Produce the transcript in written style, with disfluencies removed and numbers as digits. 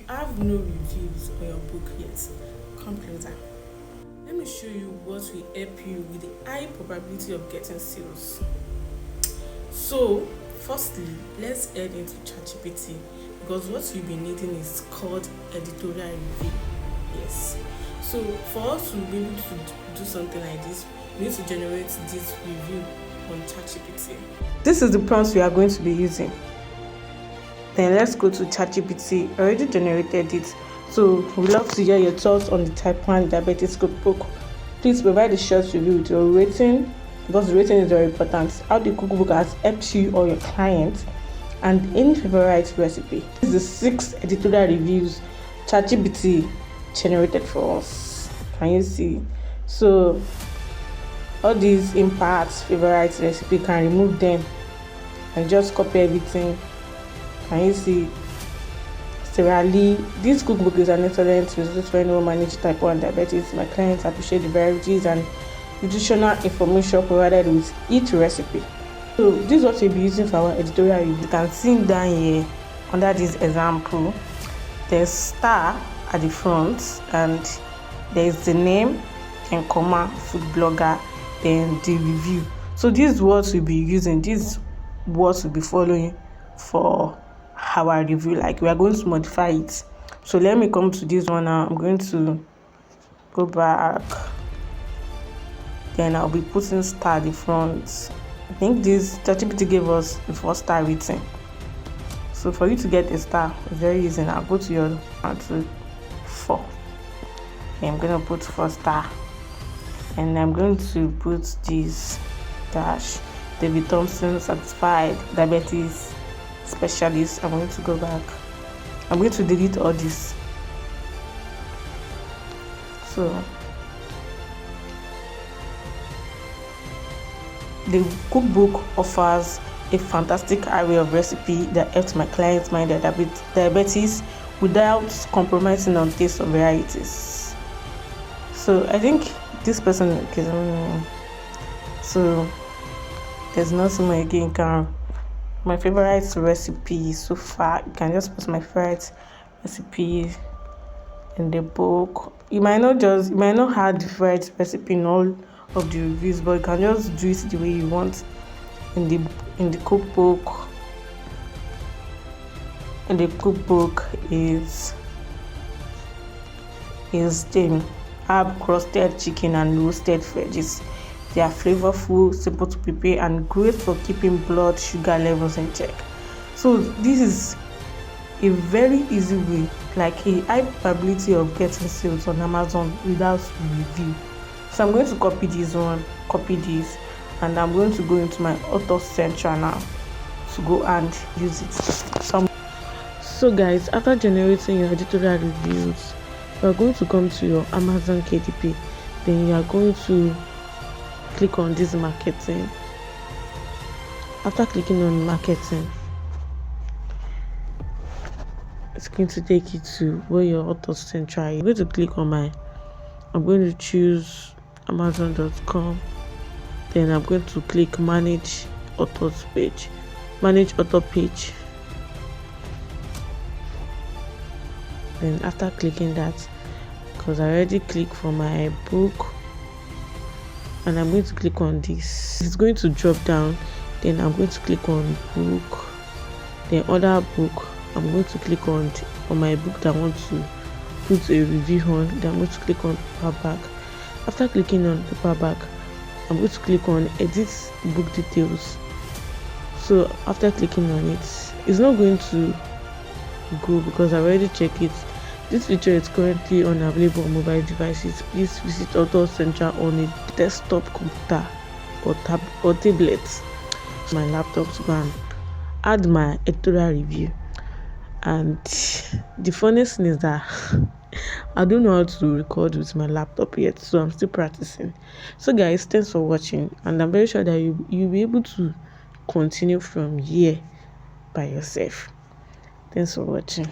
you have no reviews on your book yet, come closer. Let me show you what will help you with the high probability of getting sales. So, firstly, let's head into ChatGPT, because what you'll be needing is called editorial review. Yes. So, for us to be able to do something like this, we need to generate this review on ChatGPT. This is the prompts we are going to be using. Then let's go to ChatGPT. I already generated it. So we'd love to hear your thoughts on the type 1 diabetes cookbook. Please provide a short review with your rating, because the rating is very important. How the cookbook has helped you or your client, and any favorite recipe. This is the 6 editorial reviews ChatGPT generated for us. Can you see? So all these impacts, favorite recipe, can remove them and just copy everything. Can you see? Similarly, this cookbook is an excellent resource for anyone managing type 1 diabetes. My clients appreciate the varieties and nutritional information provided with each recipe. So this is what we'll be using for our editorial review. You can see down here under this example, there's star at the front, and there's the name and comma, food blogger, then the review. So these words we'll be using, these words will be following for our review. Like, we are going to modify it. So let me come to this one now. I'm going to go back, then I'll be putting star at the front. I think this ChatGPT gave us the 4-star rating. So for you to get a star, it's very easy. Now go to your 1, 2, 4. Okay, I'm going to put 4-star, and I'm going to put this dash David Thompson certified diabetes specialist. I'm going to go back. I'm going to delete all this. So the cookbook offers a fantastic array of recipes that helps my clients manage their diabetes without compromising on taste or varieties. So I think this person, okay, so there's nothing more again. My favorite recipe so far, you can just put my favorite recipe in the book. You might not have the favorite recipe in all of the reviews, but you can just do it the way you want in the cookbook. And the cookbook is the herb crusted chicken and roasted veggies. They are flavorful, simple to prepare, and great for keeping blood sugar levels in check. So this is a very easy way, like a high probability of getting sales on Amazon without review. So I'm going to copy this, and I'm going to go into my Author Central now to go and use it. So guys, after generating your editorial reviews, you are going to come to your Amazon KDP. Then you are going to click on this marketing. After clicking on marketing, it's going to take you to where your Author Central. You're going to click on I'm going to choose Amazon.com. Then I'm going to click manage author page. Then after clicking that, because I already clicked for my book, and I'm going to click on this, it's going to drop down. Then I'm going to click on book, then other book. I'm going to click on my book that I want to put a review on. Then I'm going to click on paperback. After clicking on paperback, I'm going to click on edit book details. So after clicking on it, it's not going to go because I already checked it. This feature is currently unavailable on mobile devices. Please visit Author Central on a desktop computer or tablet. My laptop to go and add my editorial review. And the funniest thing is that I don't know how to record with my laptop yet, so I'm still practicing. So guys, thanks for watching, and I'm very sure that you'll be able to continue from here by yourself. Thanks for watching.